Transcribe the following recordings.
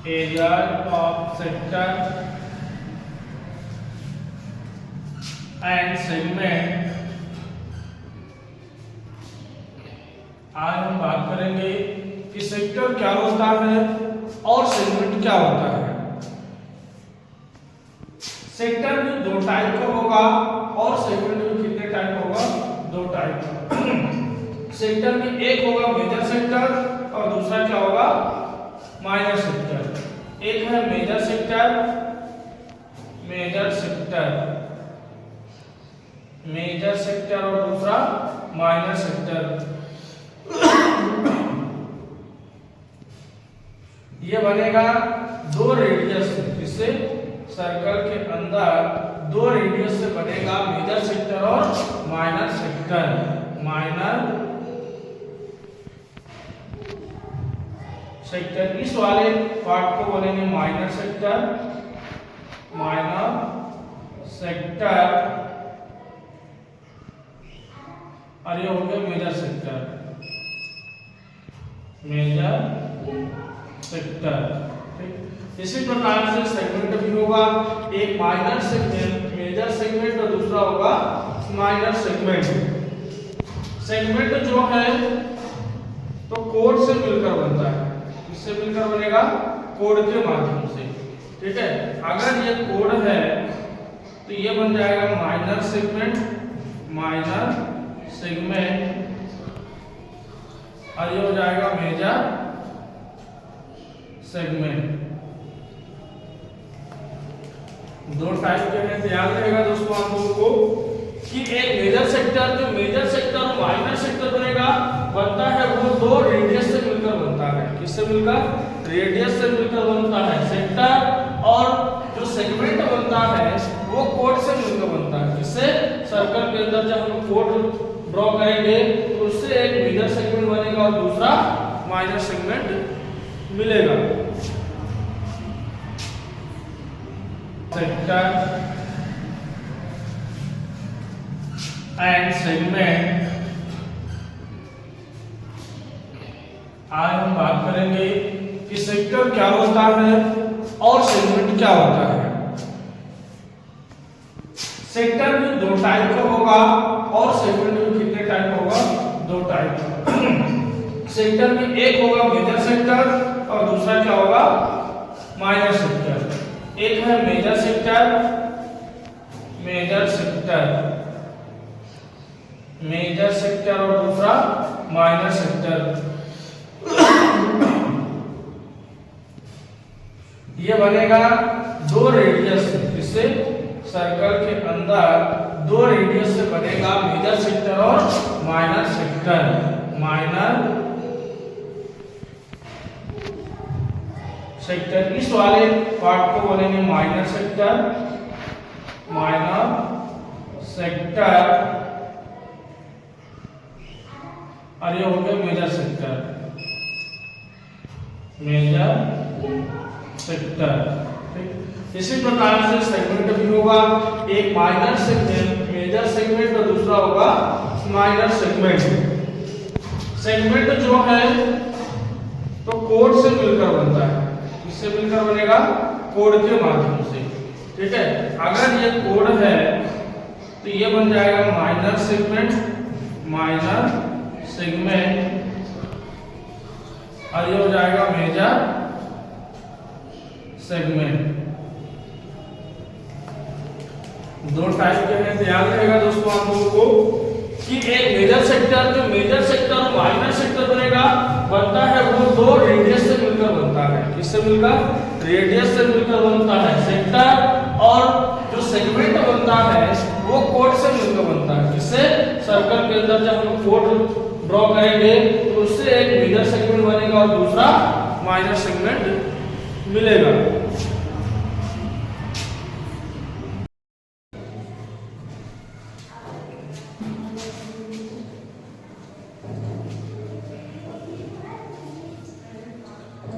Area of sector and segment. आज हम बात करेंगे कि सेक्टर क्या होता है और सेगमेंट क्या होता है। सेक्टर भी दो टाइप का होगा और सेगमेंट भी कितने टाइप का होगा? दो टाइप का। सेक्टर में एक होगा मेजर सेक्टर और दूसरा क्या होगा? Minor sector. एक है मेजर सेक्टर, मेजर सेक्टर और दूसरा माइनर सेक्टर। ये बनेगा दो रेडियस से, इससे सर्कल के अंदर दो रेडियस से बनेगा मेजर सेक्टर और माइनर सेक्टर। माइनर सेक्टर इस वाले पार्ट को बोलेंगे माइनर सेक्टर, और ये हो गया मेजर सेक्टर, ठीक। इसी प्रकार से सेगमेंट भी होगा, एक माइनर सेगमेंट, मेजर सेगमेंट और दूसरा होगा माइनर सेगमेंट। सेगमेंट जो है तो कोड से मिलकर बनता है। किससे मिलकर बनेगा? कोड के माध्यम से, ठीक है। अगर ये कोड है तो ये बन जाएगा माइनर सेगमेंट, और ये हो जाएगा मेजर सेगमेंट। दो टाइप के हैं, ध्यान रहेगा दोस्तों आप लोगों को कि एक मेजर सेक्टर, जो मेजर सेक्टर और माइनर सेक्टर बनता है वो दो रेडियस से मिलकर बनता है। किससे मिलकर? रेडियस से मिलकर बनता है सेक्टर, और जो सेगमेंट बनता है वो कोड से मिलकर बनता है। किससे? सर्कल के अंदर जब हम कोड ड्रॉ करेंगे तो उससे एक मेजर सेगमेंट बनेगा और दूसरा माइनर सेगमेंट मिलेगा। Sector and segment. आज हम बात करेंगे कि सेक्टर क्या होता है और सेगमेंट क्या होता है। सेक्टर भी दो टाइप का होगा और सेगमेंट भी कितने टाइप का होगा? दो टाइप का। सेक्टर में एक होगा मेजर सेक्टर और दूसरा क्या होगा? Minor sector. एक है मेजर सेक्टर, और दूसरा माइनर सेक्टर। ये बनेगा दो रेडियस से, इससे सर्कल के अंदर दो रेडियस से बनेगा मेजर सेक्टर और माइनर सेक्टर। इस वाले पार्ट को बोलेंगे माइनर सेक्टर, और ये हो गया मेजर सेक्टर, ठीक। इसी प्रकार से सेगमेंट भी होगा, एक माइनर सेगमेंट, मेजर सेगमेंट और दूसरा होगा माइनर सेगमेंट। सेगमेंट जो है तो कोड से मिलकर बनता है। किससे मिलकर बनेगा? कोड के माध्यम से, ठीक है। अगर ये कोड है तो ये बन जाएगा माइनर सेगमेंट, और ये हो जाएगा मेजर सेगमेंट। दो टाइप के हैं, ध्यान रहेगा दोस्तों आप लोगों को कि एक मेजर सेक्टर, जो मेजर सेक्टर और माइनर सेक्टर बनता है वो दो रेडियस से मिलकर बनता है। किससे मिलकर? रेडियस से मिलकर बनता है सेक्टर, और जो सेगमेंट बनता है वो कोड से मिलकर बनता है। किससे? सर्कल के अंदर जब हम कोड ड्रॉ करेंगे तो उससे एक मेजर सेगमेंट बनेगा और दूसरा माइनर सेगमेंट मिलेगा।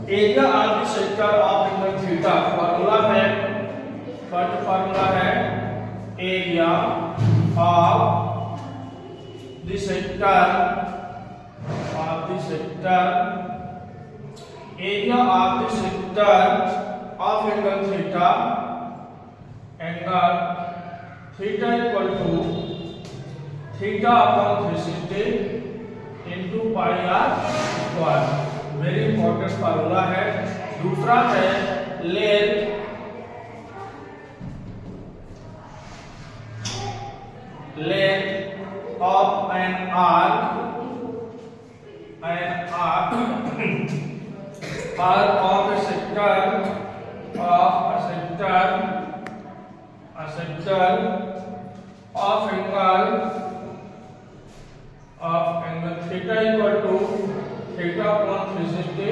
Area of the sector of angle theta, formula है area of the sector, area of the sector of angle theta equal to theta upon 360 into pi are square. Very important formula है। दूसरा है length of an arc of a sector of angle theta equal to theta upon 360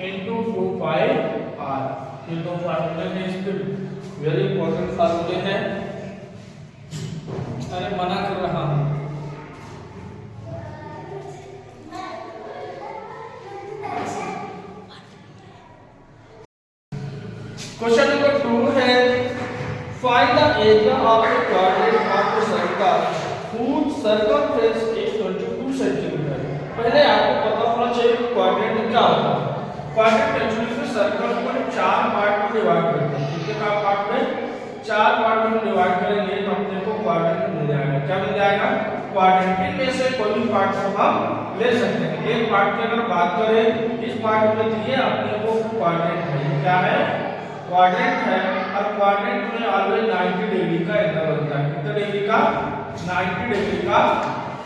into 2 pi r। ये दो फार्मूले हैं, इसके very important फार्मूले हैं। अरे मना कर रहा हूं। क्वेश्चन नंबर 2 है find the area of A quadrant of a circle whose circumference is 22 centimetre. पहले आपको पता होना चाहिए कि क्वाड्रेंट क्या होता है। क्वाड्रेंट एक्चुअली में सर्कल को 4 पार्ट में डिवाइड करते हैं। कितने पार्ट में? 4 पार्ट में डिवाइड करेंगे तो अपने को क्वाड्रेंट मिल जाएगा। क्या मिल जाएगा? क्वाड्रेंट में से कोई भी पार्ट को हम ले सकते हैं। एक पार्ट की अगर बात करें, इस पार्ट में दिए अपने को क्वाड्रेंट है। क्या है? क्वाड्रेंट है। और क्वाड्रेंट में ऑलवेज 90 डिग्री का एंगल होता है। कितने डिग्री का? 90 डिग्री का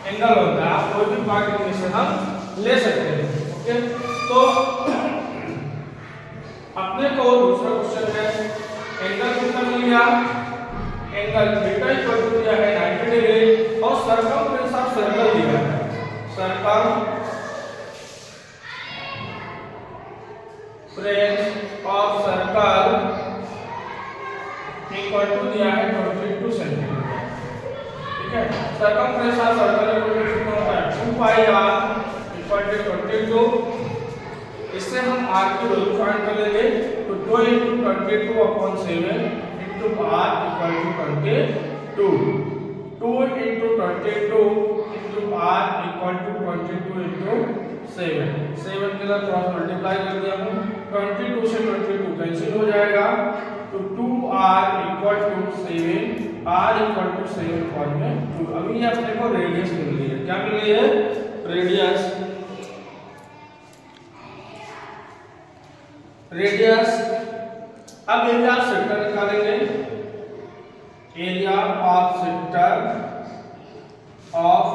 एंगल होता है। आप कोई भी पार्ट में से हम ले सकते हैं। ओके, तो अपने को दूसरा क्वेश्चन है एंगल कितना मिल गया? एंगल थीटा इक्वल टू दिया है 90 डिग्री और सर्कमफ्रेंस ऑफ सर्कल दिया है। Circumference of circle equal to दिया है 22 सेंटीमीटर। ठीक है, सर्कमफ्रेंस ऑफ सर्कल कितना होता है? 2 पाई r इक्वल टू 22। इससे हम r की वैल्यू फाइंड कर लेंगे। तो 2 into 22 upon 7 into r equal to 22। 2 into 22 into r equal to 22 into 7। 7 के साथ क्रॉस मल्टीप्लाई कर दिया हमने। 22 से 22 कैंसिल हो जाएगा। तो 2r equal to 7, r equal to 7 form में 2। अभी ये अपने को रेडियस मिल गई है। क्या मिल गई है? रेडियस। अब एरिया ऑफ सेक्टर निकालेंगे। Area of sector of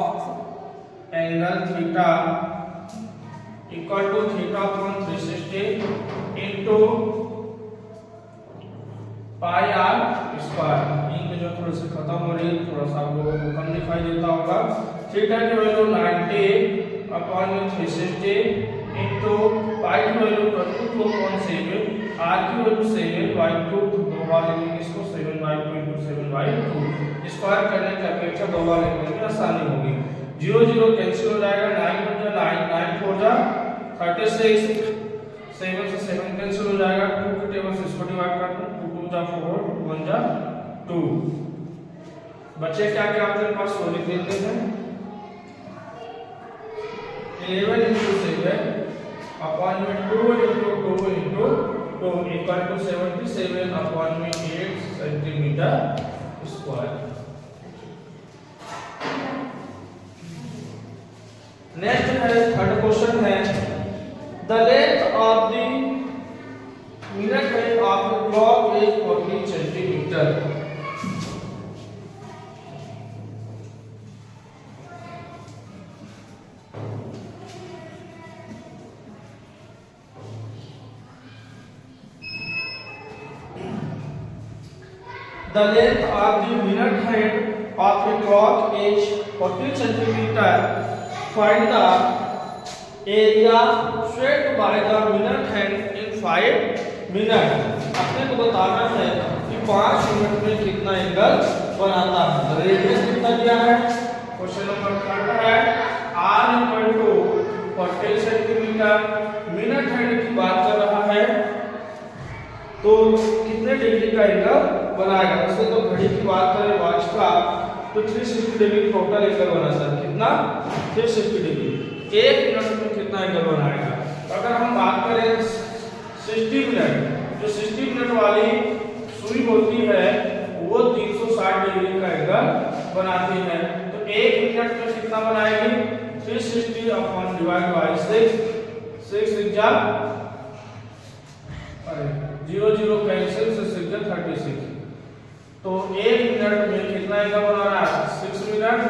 angle theta equal to theta upon 360 into pi are square. इनके जो थोड़े से खत्म हो रही है, थोड़ा सा आप लोगों को कम दिखाई देता होगा। थीटा की वैल्यू 90 अपॉन 360 इनटू पाई की वैल्यू 22 अपॉन 7, आर की वैल्यू 7/2। दो बार लिखेंगे इसको 7/2 इनटू 7/2। स्क्वायर करने की अपेक्षा दो बार लिखने में आसानी होगी। 0 0 कैंसिल हो जाएगा। 9 1 जा 9, 9 4 जा 36। 7 से 7 कैंसिल हो जाएगा। 2 के टेबल से इसको डिवाइड कर दो। 2 2 जा 4, 2 1 जा 2। बच्चे क्या क्या आपके पास सो लिख देते हैं। 11 into 7 upon 2 into 2 into 2 equal to 77 upon 8 centimetre square. Next है थर्ड क्वेश्चन है the length of the minute hand of the clock is 14 centimetre. The length of the minute hand of a clock is 14 centimeter. Find the area swept by the minute hand in 5 minutes. अपने को बताना है कि 5 minute में कितना angle बनाता है। Radius कितना दिया है? क्वेश्चन नंबर 3 है r equal to 14 centimetre. Minute hand की बात कर रहा है तो कितने डिग्री का एंगल बनाएगा। वैसे तो घड़ी की बात करें वॉच का तो 360 डिग्री टोटल एंगल बनाता है। कितना? 360 डिग्री। 1 मिनट में कितना एंगल बनाएगा? तो अगर हम बात करें 60 मिनट बनाती है। तो 1 मिनट में कितना बनाएगी 360 अपॉन डिवाइड बाई 6, 6 जा अरे 0 0 कैंसिल से 6 जा 36। तो 1 मिनट में कितना एंगल बना रहा है 6 मिनट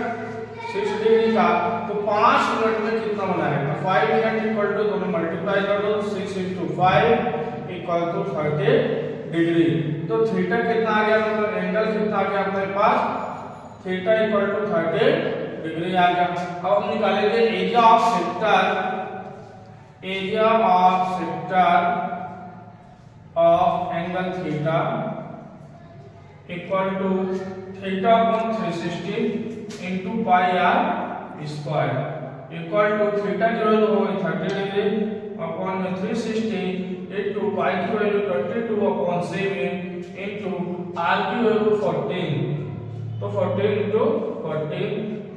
6 डिग्री का। तो 5 मिनट में कितना बनाएगा 5 मिनट इक्वल टू दोनों मल्टीप्लाई कर दो 6 into 5 इक्वल टू 30 डिग्री। तो थीटा कितना आ गया मतलब एंगल कितना आ गया अपने पास थीटा इक्वल टू 30 डिग्री आ गया। अब हम निकालेंगे area of sector of angle theta equal to theta upon 360 into pi are square equal to theta की वैल्यू होगी 30 डिग्री अपॉन में 360 into पाई की वैल्यू 22 अपॉन 7 into आर की वैल्यू 14। तो 14 into 14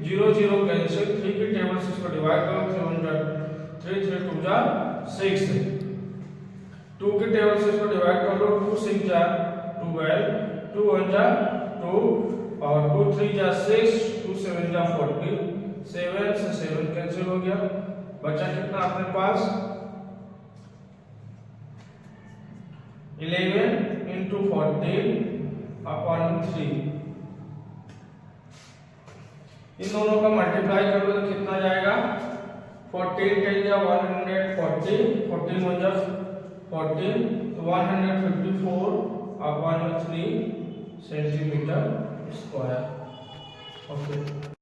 0 0 कैंसिल 3 की टेबल से इसको डिवाइड करो 3 3 2 जा 6 2 की टेबल से इसको डिवाइड कर लो 2 6 जा 12 2 1 जा 2 और 2 3 जा 6 2 7 जा 40 7 से 7 कैंसिल हो गया बचा कितना अपने पास 11 into 14 अपॉन 3। इन दोनों का मल्टीप्लाई कर लो तो कितना जाएगा 14 10 जा 140 14 1 जा 14 तो 154 अपॉन 3 सेंटीमीटर स्क्वायर। ओके